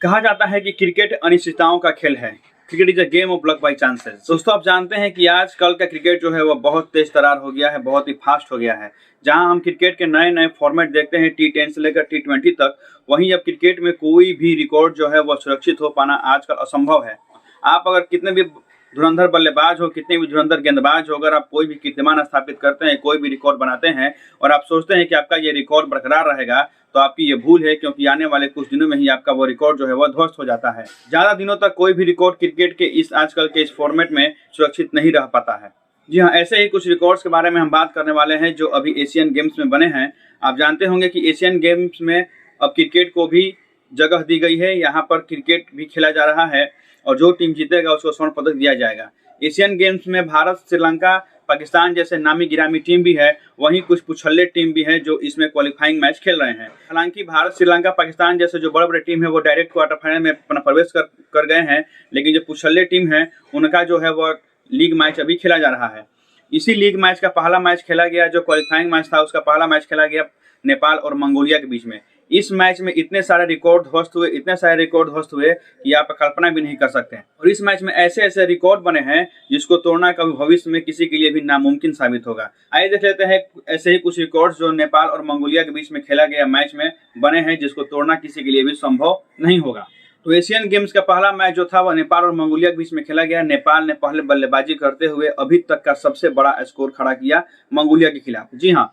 कहा जाता है कि क्रिकेट अनिश्चितताओं का खेल है। Cricket is a game of luck by chances. दोस्तों, आप जानते हैं कि आजकल का क्रिकेट जो है वह बहुत तेज तरार हो गया है, बहुत ही फास्ट हो गया है। जहां हम क्रिकेट के नए नए फॉर्मेट देखते हैं T10 से लेकर T20 तक, वहीं अब क्रिकेट में कोई भी रिकॉर्ड जो है वह सुरक्षित हो पाना आजकल असंभव है। आप अगर कितने भी धुरंधर बल्लेबाज हो, कितने भी धुरंधर गेंदबाज हो, अगर आप कोई भी कीर्तिमान स्थापित करते हैं, कोई भी रिकॉर्ड बनाते हैं और आप सोचते हैं कि आपका ये रिकॉर्ड बरकरार रहेगा, तो आपकी ये भूल है, क्योंकि आने वाले कुछ दिनों में ही आपका वो रिकॉर्ड जो है वह ध्वस्त हो जाता है। ज्यादा दिनों तक कोई भी रिकॉर्ड क्रिकेट के इस आजकल के इस फॉर्मेट में सुरक्षित नहीं रह पाता है। जी हाँ, ऐसे ही कुछ रिकॉर्ड्स के बारे में हम बात करने वाले हैं जो अभी एशियन गेम्स में बने हैं। आप जानते होंगे कि एशियन गेम्स में अब क्रिकेट को भी जगह दी गई है। यहाँ पर क्रिकेट भी खेला जा रहा है और जो टीम जीतेगा उसको स्वर्ण पदक दिया जाएगा। एशियन गेम्स में भारत, श्रीलंका, पाकिस्तान जैसे नामी गिरामी टीम भी है, वहीं कुछ पुछल्ले टीम भी है जो इसमें क्वालिफाइंग मैच खेल रहे हैं। हालांकि भारत, श्रीलंका, पाकिस्तान जैसे जो बड़े बड़े टीम है वो डायरेक्ट क्वार्टर फाइनल में अपना प्रवेश कर गए हैं, लेकिन जो पुछल्ले टीम है उनका जो है वह लीग मैच अभी खेला जा रहा है। इसी लीग मैच का पहला मैच खेला गया, जो क्वालिफाइंग मैच था उसका पहला मैच खेला गया नेपाल और मंगोलिया के बीच में। इस मैच में इतने सारे रिकॉर्ड ध्वस्त हुए कि आप कल्पना भी नहीं कर सकते हैं। और इस मैच में ऐसे ऐसे रिकॉर्ड बने हैं जिसको तोड़ना कभी भविष्य में किसी के लिए भी नामुमकिन साबित होगा। आइए देख लेते हैं ऐसे ही कुछ रिकॉर्ड्स जो नेपाल और मंगोलिया के बीच में खेला गया मैच में बने हैं, जिसको तोड़ना किसी के लिए भी संभव नहीं होगा। तो एशियन गेम्स का पहला मैच जो था वह नेपाल और मंगोलिया के बीच में खेला गया। नेपाल ने पहले बल्लेबाजी करते हुए अभी तक का सबसे बड़ा स्कोर खड़ा किया मंगोलिया के खिलाफ। जी हाँ,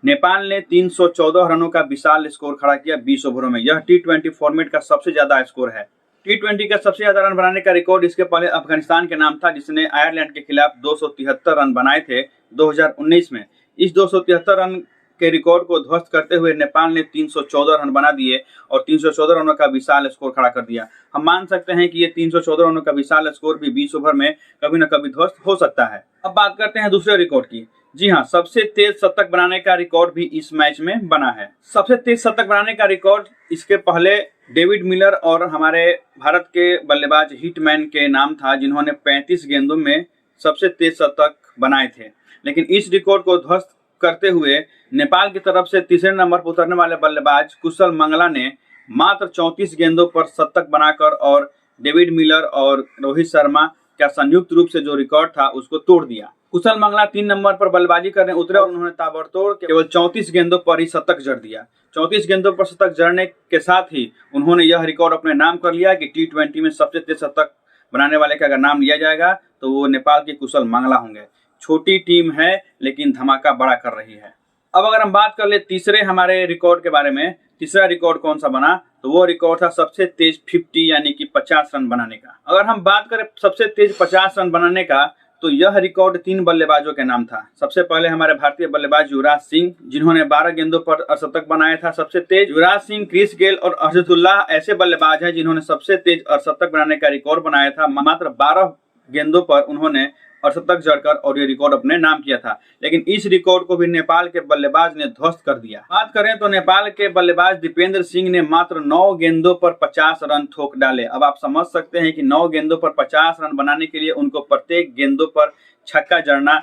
नेपाल ने 314 रनों का विशाल स्कोर खड़ा किया 20 ओवरों में। यह T20 फॉर्मेट का सबसे ज्यादा स्कोर है। T20 का सबसे ज्यादा रन बनाने का रिकॉर्ड इसके पहले अफगानिस्तान के नाम था, जिसने आयरलैंड के खिलाफ 273 रन बनाए थे 2019 में। इस 273 रन के रिकॉर्ड को ध्वस्त करते हुए नेपाल ने 314 रन बना दिए और 314 रनों का विशाल स्कोर खड़ा कर दिया। हम मान सकते हैं कि ये 314 रनों का विशाल स्कोर भी 20 ओवर में कभी न कभी ध्वस्त हो सकता है। अब बात करते हैं दूसरे रिकॉर्ड की। जी हाँ, सबसे तेज शतक बनाने का रिकॉर्ड भी इस मैच में बना है। सबसे तेज शतक बनाने का रिकॉर्ड इसके पहले डेविड मिलर और हमारे भारत के बल्लेबाज हिटमैन के नाम था, जिन्होंने 35 गेंदों में सबसे तेज शतक बनाए थे। लेकिन इस रिकॉर्ड को ध्वस्त करते हुए नेपाल की तरफ से तीसरे नंबर पर उतरने वाले बल्लेबाज कुशल मंगला ने मात्र 34 गेंदों पर शतक बनाकर और डेविड मिलर और रोहित शर्मा का संयुक्त रूप से जो रिकॉर्ड था उसको तोड़ दिया। कुशल मंगला 3 नंबर पर बल्लेबाजी करने उतरे और उन्होंने ताबड़तोड़ केवल 34 गेंदों पर ही शतक जड़ दिया। 34 गेंदों पर शतक जड़ने के साथ ही उन्होंने यह रिकॉर्ड अपने नाम कर लिया कि T20 में सबसे तेज शतक बनाने वाले का अगर नाम लिया जाएगा तो वो नेपाल के कुशल मंगला होंगे। छोटी टीम है लेकिन धमाका बड़ा कर रही है। अब अगर हम बात कर ले तीसरे हमारे रिकॉर्ड के बारे में, तीसरा रिकॉर्ड कौन सा बना, तो वो रिकॉर्ड था सबसे तेज 50 यानी कि 50 रन बनाने का। अगर हम बात करें सबसे तेज 50 रन बनाने का, तो यह रिकॉर्ड 3 बल्लेबाजों के नाम था। सबसे पहले हमारे भारतीय बल्लेबाज युवराज सिंह, जिन्होंने 12 गेंदों पर अर्धशतक बनाया था सबसे तेज। युवराज सिंह, क्रिस गेल और अहमदुल्लाह ऐसे बल्लेबाज हैं जिन्होंने सबसे तेज अर्धशतक बनाने का रिकॉर्ड बनाया था। मात्र 12 गेंदों पर उन्होंने अर्धशतक जड़कर और ये रिकॉर्ड अपने नाम किया था। लेकिन इस रिकॉर्ड को भी नेपाल के बल्लेबाज ने ध्वस्त कर दिया। बात करें तो नेपाल के बल्लेबाज दीपेंद्र सिंह ने मात्र 9 गेंदों पर 50 रन ठोक डाले। अब आप समझ सकते हैं कि 9 गेंदों पर 50 रन बनाने के लिए उनको प्रत्येक गेंदों पर छक्का जड़ना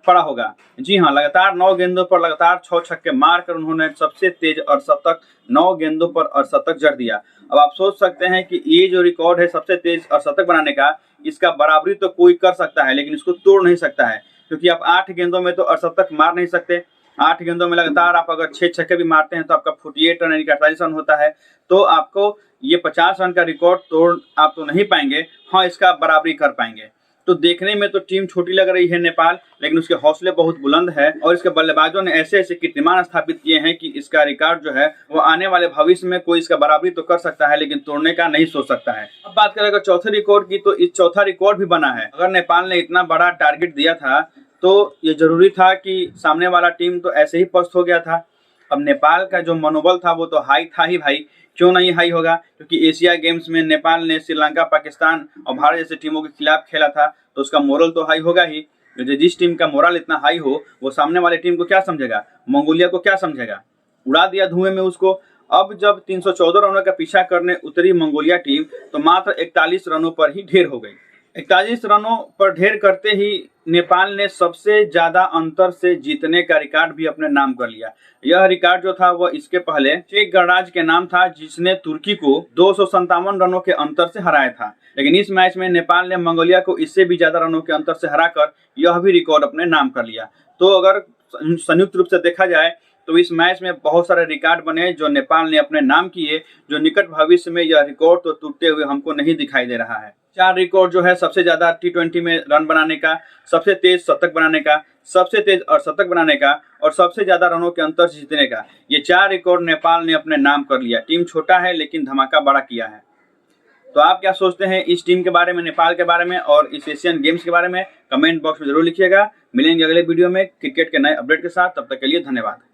पड़ा होगा। जी हाँ, लगातार 9 गेंदों पर लगातार 6 छक्के मारकर उन्होंने सबसे तेज अर्धशतक 9 गेंदों पर अर्धशतक जड़ दिया। अब आप सोच सकते हैं कि ये जो रिकॉर्ड है सबसे तेज अर्धशतक बनाने का, इसका बराबरी तो कोई कर सकता है लेकिन इसको तोड़ नहीं सकता है, क्योंकि आप 8 गेंदों में तो अर्धशतक मार नहीं सकते। 8 गेंदों में लगातार आप अगर 6 छक्के भी मारते हैं तो आपका 48 रन यानी कि 48 रन होता है। तो आपको ये 50 रन का रिकॉर्ड तोड़ आप तो नहीं पाएंगे, हाँ इसका बराबरी कर पाएंगे। तो देखने में तो टीम छोटी लग रही है नेपाल, लेकिन उसके हौसले बहुत बुलंद है और इसके बल्लेबाजों ने ऐसे ऐसे कीर्तिमान स्थापित किए हैं कि इसका रिकॉर्ड जो है वो आने वाले भविष्य में कोई इसका बराबरी तो कर सकता है लेकिन तोड़ने का नहीं सोच सकता है। अब बात करें अगर चौथे रिकॉर्ड की, तो इस चौथा रिकॉर्ड भी बना है। अगर नेपाल ने इतना बड़ा टारगेट दिया था तो ये जरूरी था कि सामने वाला टीम तो ऐसे ही पस्त हो गया था। अब नेपाल का जो मनोबल था वो तो हाई था ही भाई, क्यों नहीं हाई होगा, क्योंकि एशिया गेम्स में नेपाल ने श्रीलंका, पाकिस्तान और भारत जैसे टीमों के खिलाफ खेला था, तो उसका मोरल तो हाई होगा ही। जिस टीम का मोरल इतना हाई हो वो सामने वाले टीम को क्या समझेगा, मंगोलिया को क्या समझेगा, उड़ा दिया धुएं में उसको। अब जब 314 रनों का पीछा करने उतरी मंगोलिया टीम तो मात्र 41 रनों पर ही ढेर हो गई। 41 रनों पर ढेर करते ही नेपाल ने सबसे ज्यादा अंतर से जीतने का रिकॉर्ड भी अपने नाम कर लिया। यह रिकॉर्ड जो था वह इसके पहले चेक गणराज्य के नाम था, जिसने तुर्की को 257 रनों के अंतर से हराया था। लेकिन इस मैच में नेपाल ने मंगोलिया को इससे भी ज्यादा रनों के अंतर से हराकर यह भी रिकॉर्ड अपने नाम कर लिया। तो अगर संयुक्त रूप से देखा जाए तो इस मैच में बहुत सारे रिकॉर्ड बने जो नेपाल ने अपने नाम किए, जो निकट भविष्य में यह रिकॉर्ड तो टूटते हुए हमको नहीं दिखाई दे रहा है। 4 रिकॉर्ड जो है, सबसे ज्यादा T20 में रन बनाने का, सबसे तेज शतक बनाने का, सबसे तेज अर्धशतक बनाने का और सबसे ज्यादा रनों के अंतर से जीतने का, ये 4 रिकॉर्ड नेपाल ने अपने नाम कर लिया। टीम छोटा है लेकिन धमाका बड़ा किया है। तो आप क्या सोचते हैं इस टीम के बारे में, नेपाल के बारे में और इस एशियन गेम्स के बारे में? कमेंट बॉक्स में जरूर लिखिएगा। मिलेंगे अगले वीडियो में क्रिकेट के नए अपडेट के साथ। तब तक के लिए धन्यवाद।